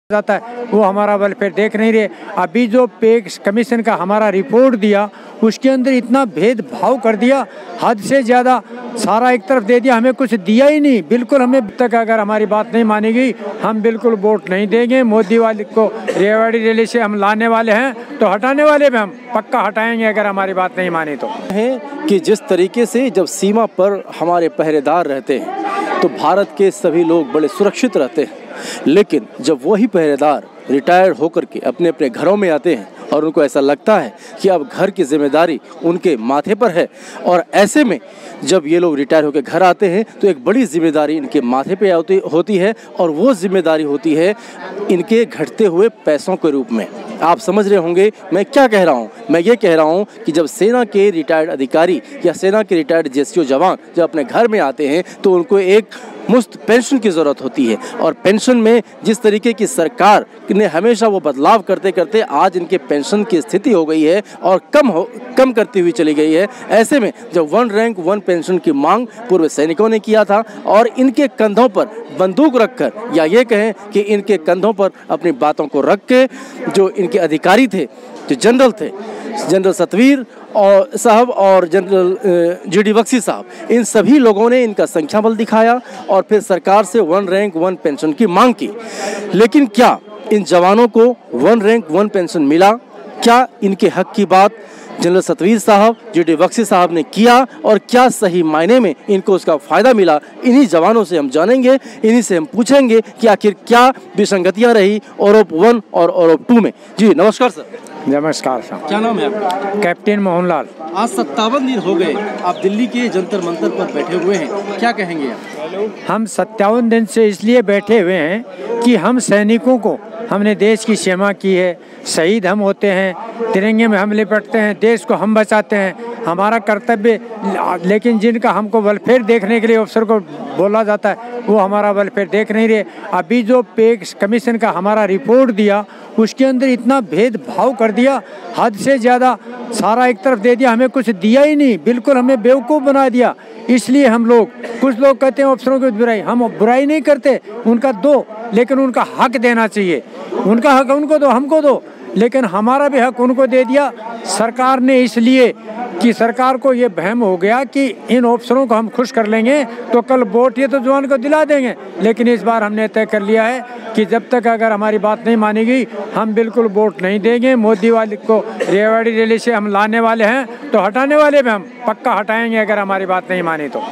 जाता है वो हमारा वेलफेयर देख नहीं रहे। अभी जो पे कमीशन का हमारा रिपोर्ट दिया उसके अंदर इतना भेदभाव कर दिया, हद से ज़्यादा सारा एक तरफ दे दिया, हमें कुछ दिया ही नहीं। बिल्कुल हमें तक अगर हमारी बात नहीं मानेगी हम बिल्कुल वोट नहीं देंगे। मोदी वाले को रेवाड़ी रैली से हम लाने वाले हैं तो हटाने वाले भी हम पक्का हटाएंगे अगर हमारी बात नहीं मानी तो। है कि जिस तरीके से जब सीमा पर हमारे पहरेदार रहते हैं तो भारत के सभी लोग बड़े सुरक्षित रहते हैं, लेकिन जब वही पहरेदार रिटायर होकर के अपने अपने घरों में आते हैं और उनको ऐसा लगता है कि अब घर की जिम्मेदारी उनके माथे पर है, और ऐसे में जब ये लोग रिटायर होकर घर आते हैं तो एक बड़ी जिम्मेदारी इनके माथे पे होती है, और वो जिम्मेदारी होती है इनके घटते हुए पैसों के रूप में। आप समझ रहे होंगे मैं क्या कह रहा हूँ। मैं ये कह रहा हूँ कि जब सेना के रिटायर्ड अधिकारी या सेना के रिटायर्ड जेसीओ जवान जब अपने घर में आते हैं तो उनको एक मुफ्त पेंशन की ज़रूरत होती है, और पेंशन में जिस तरीके की सरकार ने हमेशा वो बदलाव करते करते आज इनके पेंशन की स्थिति हो गई है और कम करती हुई चली गई है। ऐसे में जब 1 रैंक 1 पेंशन की मांग पूर्व सैनिकों ने किया था और इनके कंधों पर बंदूक रखकर, या ये कहें कि इनके कंधों पर अपनी बातों को रख के जो इनके अधिकारी थे, जो जनरल थे, जनरल सतवीर और साहब और जनरल जीडी बख्शी साहब, इन सभी लोगों ने इनका संख्या बल दिखाया और फिर सरकार से 1 रैंक 1 पेंशन की मांग की। लेकिन क्या इन जवानों को 1 रैंक 1 पेंशन मिला? क्या इनके हक की बात जनरल सतवीर साहब, जीडी बख्शी साहब ने किया, और क्या सही मायने में इनको उसका फ़ायदा मिला? इन्हीं जवानों से हम जानेंगे, इन्हीं से हम पूछेंगे कि आखिर क्या विसंगतियाँ रही ओरोप 1 और ओरोप 2 में। जी नमस्कार सर। नमस्कार साहब। क्या नाम है आपका? कैप्टन मोहनलाल। आज 57 दिन हो गए आप दिल्ली के जंतर मंतर पर बैठे हुए हैं, क्या कहेंगे आप? हम 57 दिन से इसलिए बैठे हुए हैं कि हम सैनिकों को, हमने देश की सेवा की है, शहीद हम होते हैं, तिरंगे में हम लिपटते हैं, देश को हम बचाते हैं, हमारा कर्तव्य। लेकिन जिनका हमको वेलफेयर देखने के लिए अफसर को बोला जाता है वो हमारा वेलफेयर देख नहीं रहे। अभी जो पे कमीशन का हमारा रिपोर्ट दिया उसके अंदर इतना भेदभाव कर दिया, हद से ज़्यादा सारा एक तरफ दे दिया, हमें कुछ दिया ही नहीं। बिल्कुल हमें बेवकूफ़ बना दिया। इसलिए हम लोग, कुछ लोग कहते हैं अफसरों की बुराई, हम बुराई नहीं करते, उनका दो, लेकिन उनका हक देना चाहिए। उनका हक उनको दो, हमको दो, लेकिन हमारा भी हक उनको दे दिया सरकार ने, इसलिए कि सरकार को ये वहम हो गया कि इन अफसरों को हम खुश कर लेंगे तो कल वोट ये तो जवान को दिला देंगे। लेकिन इस बार हमने तय कर लिया है कि जब तक अगर हमारी बात नहीं मानेगी हम बिल्कुल वोट नहीं देंगे। मोदी वाले को रेवाड़ी रैली से हम लाने वाले हैं तो हटाने वाले भी हम पक्का हटाएंगे अगर हमारी बात नहीं मानी तो।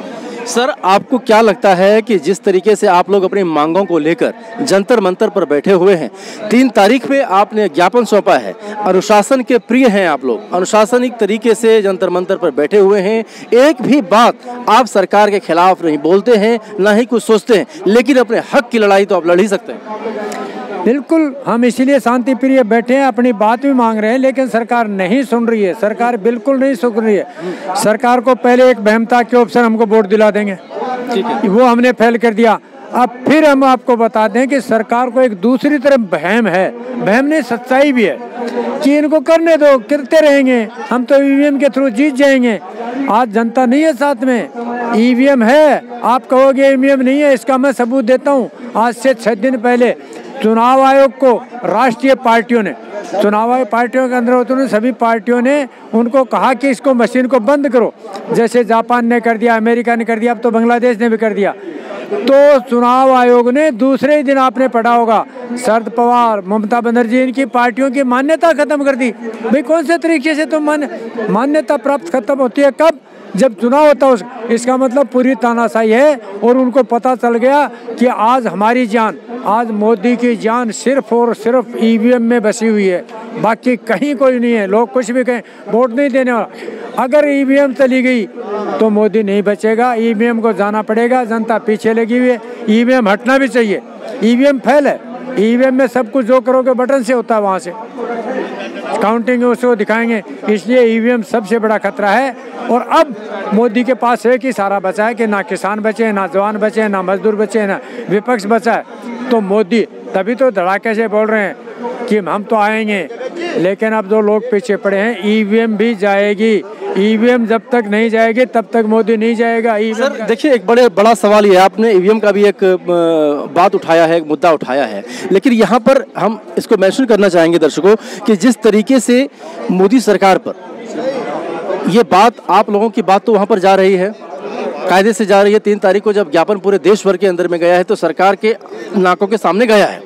सर आपको क्या लगता है कि जिस तरीके से आप लोग अपनी मांगों को लेकर जंतर मंतर पर बैठे हुए हैं, 3 तारीख पे आपने ज्ञापन सौंपा है, अनुशासन के प्रिय हैं आप लोग, अनुशासनिक तरीके से जंतर मंतर पर बैठे हुए हैं, एक भी बात आप सरकार के खिलाफ नहीं बोलते हैं, ना ही कुछ सोचते हैं, लेकिन अपने हक की लड़ाई तो आप लड़ ही सकते हैं। बिल्कुल, हम इसीलिए शांति प्रिय बैठे हैं, अपनी बात भी मांग रहे हैं, लेकिन सरकार नहीं सुन रही है। सरकार बिल्कुल नहीं सुन रही है। सरकार को पहले एक वहम था कि अफसर हमको वोट दिला देंगे, वो हमने फेल कर दिया। अब फिर हम आपको बता दें कि सरकार को एक दूसरी तरफ वहम है, वहम नहीं सच्चाई भी है कि इनको करने दो, करते रहेंगे, हम तो ईवीएम के थ्रू जीत जाएंगे। आज जनता नहीं है साथ में, ईवीएम है। आप कहोगे ईवीएम नहीं है, इसका मैं सबूत देता हूँ। आज से 6 दिन पहले चुनाव आयोग को राष्ट्रीय पार्टियों ने, चुनाव आयोग पार्टियों के अंदर होते हैं, सभी पार्टियों ने उनको कहा कि इसको मशीन को बंद करो, जैसे जापान ने कर दिया, अमेरिका ने कर दिया, अब तो बांग्लादेश ने भी कर दिया। तो चुनाव आयोग ने दूसरे ही दिन, आपने पढ़ा होगा, शरद पवार, ममता बनर्जी, इनकी पार्टियों की मान्यता खत्म कर दी। भाई कौन से तरीके से तो मान्यता प्राप्त खत्म होती है? कब? जब चुनाव होता है। इसका मतलब पूरी तानाशाही है, और उनको पता चल गया कि आज हमारी जान, आज मोदी की जान सिर्फ और सिर्फ ईवीएम में बसी हुई है, बाकी कहीं कोई नहीं है। लोग कुछ भी कहें, वोट नहीं देने वाला। अगर ईवीएम चली गई तो मोदी नहीं बचेगा, ईवीएम को जाना पड़ेगा। जनता पीछे लगी हुई है, ईवीएम हटना भी चाहिए। ईवीएम फेल है, ईवीएम में सब कुछ जो करोगे बटन से होता है, वहाँ से काउंटिंग उसको दिखाएंगे। इसलिए ईवीएम सबसे बड़ा खतरा है। और अब मोदी के पास एक ही सारा बचा है कि ना किसान बचे, ना जवान बचे, ना मजदूर बचे, ना विपक्ष बचा है। तो मोदी तभी तो धड़ाके से बोल रहे हैं कि हम तो आएंगे, लेकिन अब जो लोग पीछे पड़े हैं, ईवीएम भी जाएगी। ईवीएम जब तक नहीं जाएगी तब तक मोदी नहीं जाएगा। सर देखिए, एक बड़ा सवाल ये है, आपने ईवीएम का भी एक बात उठाया है, एक मुद्दा उठाया है, लेकिन यहाँ पर हम इसको मेंशन करना चाहेंगे दर्शकों कि जिस तरीके से मोदी सरकार पर ये बात, आप लोगों की बात तो वहाँ पर जा रही है, कायदे से जा रही है। 3 तारीख को जब ज्ञापन पूरे देश भर के अंदर में गया है तो सरकार के नाकों के सामने गया है,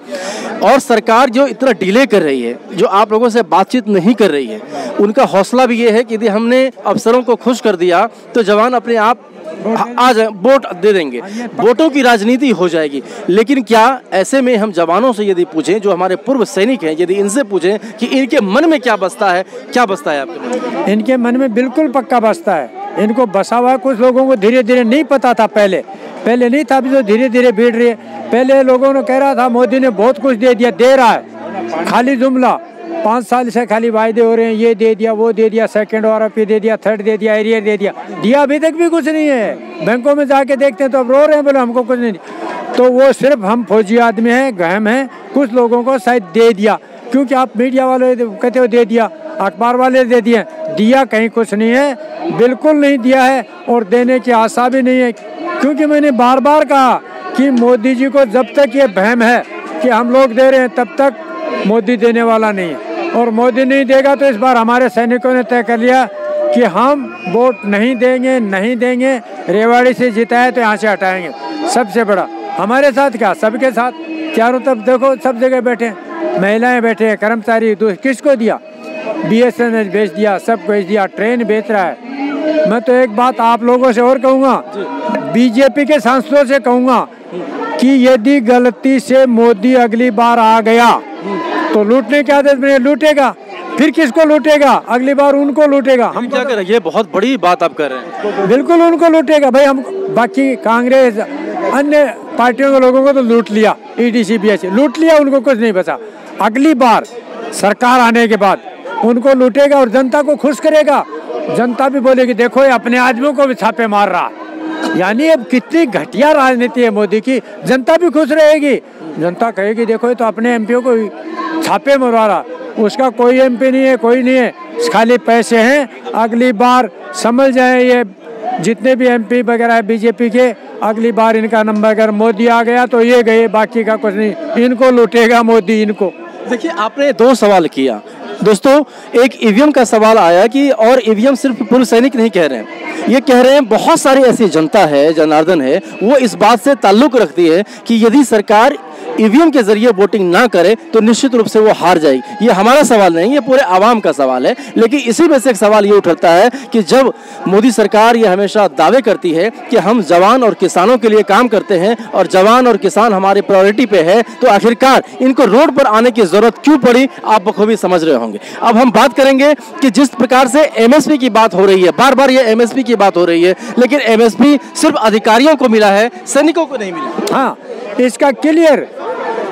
और सरकार जो इतना डिले कर रही है, जो आप लोगों से बातचीत नहीं कर रही है, उनका हौसला भी ये है कि यदि हमने अफसरों को खुश कर दिया तो जवान अपने आप आ जाए, वोट दे देंगे, वोटों की राजनीति हो जाएगी। लेकिन क्या ऐसे में हम जवानों से यदि पूछें, जो हमारे पूर्व सैनिक हैं, यदि इनसे पूछें कि इनके मन में क्या बसता है, क्या बसता है आपके मन में? इनके मन में बिल्कुल पक्का बसता है। इनको बसा हुआ कुछ लोगों को धीरे धीरे नहीं पता था, पहले नहीं था, अभी तो धीरे धीरे भीड़ रही है। पहले लोगों ने कह रहा था मोदी ने बहुत कुछ दे दिया, दे रहा है, खाली जुमला। 5 साल से खाली वायदे हो रहे हैं, ये दे दिया, वो दे दिया, सेकंड आरओपी दे दिया, थर्ड दे दिया, एरियर दे दिया अभी तक भी कुछ नहीं है। बैंकों में जाके देखते हैं तो अब रो रहे हैं, बोले हमको कुछ नहीं। तो वो सिर्फ हम फौजी आदमी हैं, गहम हैं, कुछ लोगों को शायद दे दिया, क्योंकि आप मीडिया वाले कहते हो दे दिया, अखबार वाले दे दिया कहीं कुछ नहीं है, बिल्कुल नहीं दिया है, और देने की आशा भी नहीं है। क्योंकि मैंने बार बार कहा कि मोदी जी को जब तक ये वहम है कि हम लोग दे रहे हैं, तब तक मोदी देने वाला नहीं है, और मोदी नहीं देगा तो इस बार हमारे सैनिकों ने तय कर लिया कि हम वोट नहीं देंगे। रेवाड़ी से जीता है तो यहाँ से हटाएंगे। सबसे बड़ा हमारे साथ क्या, सबके साथ, चारों तरफ देखो, सब जगह बैठे, महिलाएं बैठे, कर्मचारी, किसको दिया? BSNL बेच दिया, सब बेच दिया, ट्रेन बेच रहा है। मैं तो एक बात आप लोगों से और कहूँगा, बीजेपी के सांसदों से कहूँगा कि यदि गलती से मोदी अगली बार आ गया तो लूटने के आदेश में लूटेगा, फिर किसको लूटेगा? अगली बार उनको लूटेगा। हम क्या करें? ये बहुत बड़ी बात आप कर रहे हैं। बिल्कुल उनको लूटेगा भाई। हम बाकी कांग्रेस अन्य पार्टियों के लोगों को तो लूट लिया, EDC BSC लूट लिया, उनको कुछ नहीं बचा। अगली बार सरकार आने के बाद उनको लूटेगा और जनता को खुश करेगा। जनता भी बोलेगी देखो ये अपने आदमियों को भी छापे मार रहा। यानी अब कितनी घटिया राजनीति है मोदी की, जनता भी खुश रहेगी। जनता कहेगी देखो ये तो अपने MP को छापे मरवा रहा, उसका कोई MP नहीं है, कोई नहीं है, खाली पैसे हैं। अगली बार समझ जाए ये जितने भी MP वगैरह है बीजेपी के, अगली बार इनका नंबर अगर मोदी आ गया तो ये गए, बाकी का कुछ नहीं, इनको लूटेगा मोदी इनको। देखिए, आपने 2 सवाल किया दोस्तों। एक EVM का सवाल आया कि, और EVM सिर्फ पूर्व सैनिक नहीं कह रहे हैं, ये कह रहे हैं बहुत सारी ऐसी जनता है, जनार्दन है, वो इस बात से ताल्लुक रखती है कि यदि सरकार EVM के जरिए वोटिंग ना करे तो निश्चित रूप से वो हार जाएगी। ये हमारा सवाल नहीं, ये पूरे आवाम का सवाल है। लेकिन इसी में से एक सवाल ये उठता है कि जब मोदी सरकार ये हमेशा दावे करती है कि हम जवान और किसानों के लिए काम करते हैं और जवान और किसान हमारी प्रायोरिटी पे है, तो आखिरकार इनको रोड पर आने की जरूरत क्यों पड़ी, आप बखूबी समझ रहे होंगे। अब हम बात करेंगे कि जिस प्रकार से MSP की बात हो रही है, बार बार ये MSP की बात हो रही है, लेकिन MSP सिर्फ अधिकारियों को मिला है, सैनिकों को नहीं मिला। हाँ, इसका क्लियर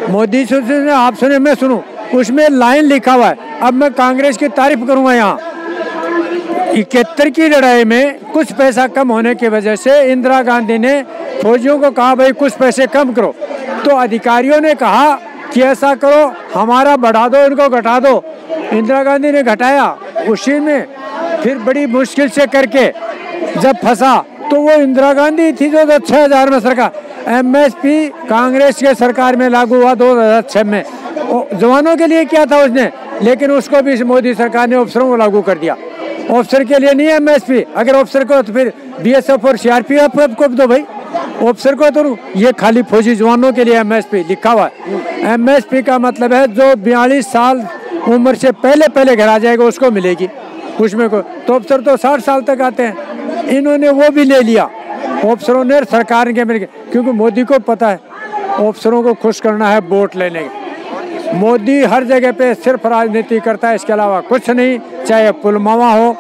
मोदी सुने, आप सुने, मैं सुनूं, उसमें लाइन लिखा हुआ है। अब मैं कांग्रेस की तारीफ करूंगा। यहाँ 71 की लड़ाई में कुछ पैसा कम होने की वजह से इंदिरा गांधी ने फौजियों को कहा भाई कुछ पैसे कम करो, तो अधिकारियों ने कहा कि ऐसा करो हमारा बढ़ा दो, इनको घटा दो। इंदिरा गांधी ने घटाया, उसी में फिर बड़ी मुश्किल से करके जब फंसा तो वो इंदिरा गांधी थी जो 6000 में सरकार, MSP कांग्रेस के सरकार में लागू हुआ 2006 में। जवानों के लिए क्या था उसने, लेकिन उसको भी मोदी सरकार ने अफसरों को लागू कर दिया। ऑफिसर के लिए नहीं है MSP, अगर ऑफिसर को तो फिर BSF और CRPF को दो भाई, ऑफिसर को तो ये खाली फौजी जवानों के लिए MSP लिखा हुआ है। MSP का मतलब है जो 42 साल उम्र से पहले घर आ जाएगा उसको मिलेगी, उसमें को तो अफसर तो 60 साल तक आते हैं, इन्होंने वो भी ले लिया अफसरों ने, सरकार के मिलकर, क्योंकि मोदी को पता है अफसरों को खुश करना है वोट लेने के। मोदी हर जगह पे सिर्फ राजनीति करता है, इसके अलावा कुछ नहीं, चाहे पुलवामा हो।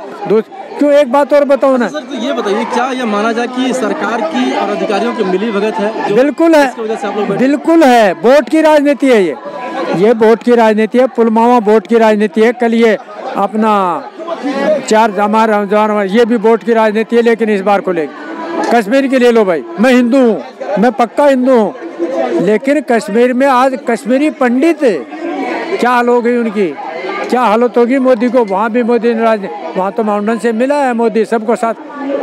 क्यों, एक बात और बताओ ना सर, तो ये बताइए क्या ये माना जाए कि सरकार की और अधिकारियों की मिली भगत है? बिल्कुल है, बिल्कुल है, वोट की राजनीति है ये वोट की राजनीति है। पुलवामा वोट की राजनीति है। कल ये अपना 4 हमारा जवान, ये भी वोट की राजनीति है। लेकिन इस बार को लेकर कश्मीर के ले लो भाई, मैं हिंदू हूँ, मैं पक्का हिंदू हूँ, लेकिन कश्मीर में आज कश्मीरी पंडित क्या हाल हो गई उनकी, क्या हालत होगी मोदी को, वहाँ भी मोदी ने राजनीति। वहाँ तो माउंटेन से मिला है मोदी सबको साथ।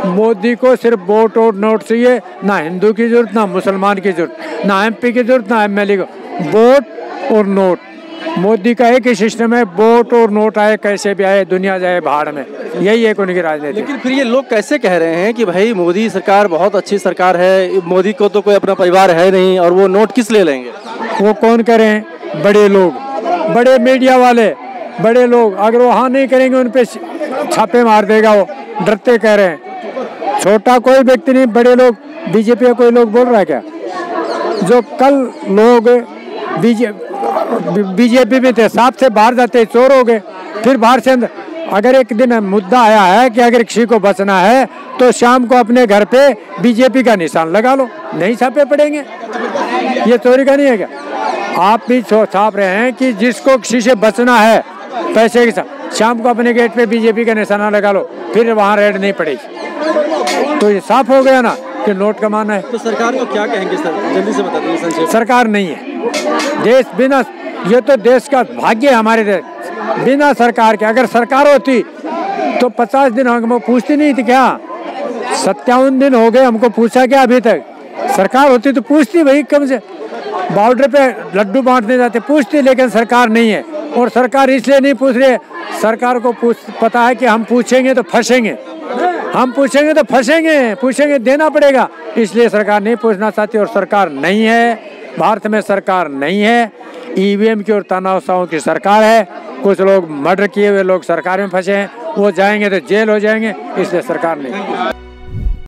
मोदी को सिर्फ वोट और नोट चाहिए, ना हिंदू की जरूरत, ना मुसलमान की जरूरत, ना एमपी की जरूरत, ना एमएलए को, वोट और नोट। मोदी का एक ही सिस्टम है, वोट और नोट आए कैसे भी आए, दुनिया जाए भाड़ में, यही एक उनकी राजनीति। लेकिन फिर ये लोग कैसे कह रहे हैं कि भाई मोदी सरकार बहुत अच्छी सरकार है, मोदी को तो कोई अपना परिवार है नहीं और वो नोट किस लिए लेंगे? वो कौन करें? बड़े लोग, बड़े मीडिया वाले, बड़े लोग। अगर वो हाँ नहीं करेंगे उन पे छापे मार देगा, वो डरते कह रहे हैं। छोटा कोई व्यक्ति नहीं, बड़े लोग। बीजेपी का कोई लोग बोल रहा है क्या? जो कल लोग बीजेपी में थे, साथ से बाहर जाते चोर हो गए, फिर बाहर से अंदर। अगर एक दिन मुद्दा आया है कि अगर किसी को बचना है तो शाम को अपने घर पे बीजेपी का निशान लगा लो, नहीं छापे पड़ेंगे। ये चोरी का नहीं है क्या? आप भी छाप रहे हैं कि जिसको किसी से बचना है पैसे के साथ, शाम को अपने गेट पे बीजेपी का निशाना लगा लो, फिर वहाँ रेड नहीं पड़ेगी। तो ये साफ हो गया ना कि नोट कमाना है। तो सरकार को क्या कहेंगे सर, जल्दी से बता दीजिए संक्षेप। सरकार नहीं है, देश बिना, ये तो देश का भाग्य है हमारे देश। बिना सरकार के, अगर सरकार होती तो 50 दिन हमको पूछती नहीं थी क्या? 57 दिन हो गए, हमको पूछा क्या अभी तक? सरकार होती तो पूछती भाई, कम से बॉर्डर पे लड्डू बांटने जाते पूछती, लेकिन सरकार नहीं है। और सरकार इसलिए नहीं पूछ रही है, सरकार को पता है कि हम पूछेंगे तो फंसेंगे, हम पूछेंगे तो फंसेंगे, पूछेंगे देना पड़ेगा, इसलिए सरकार नहीं पूछना चाहती। और सरकार नहीं है, भारत में सरकार नहीं है, ईवीएम की और तानाशाहों की सरकार है। कुछ लोग मर्डर किए हुए लोग सरकार में फंसे हैं, वो जाएंगे तो जेल हो जाएंगे, इसलिए सरकार नहीं।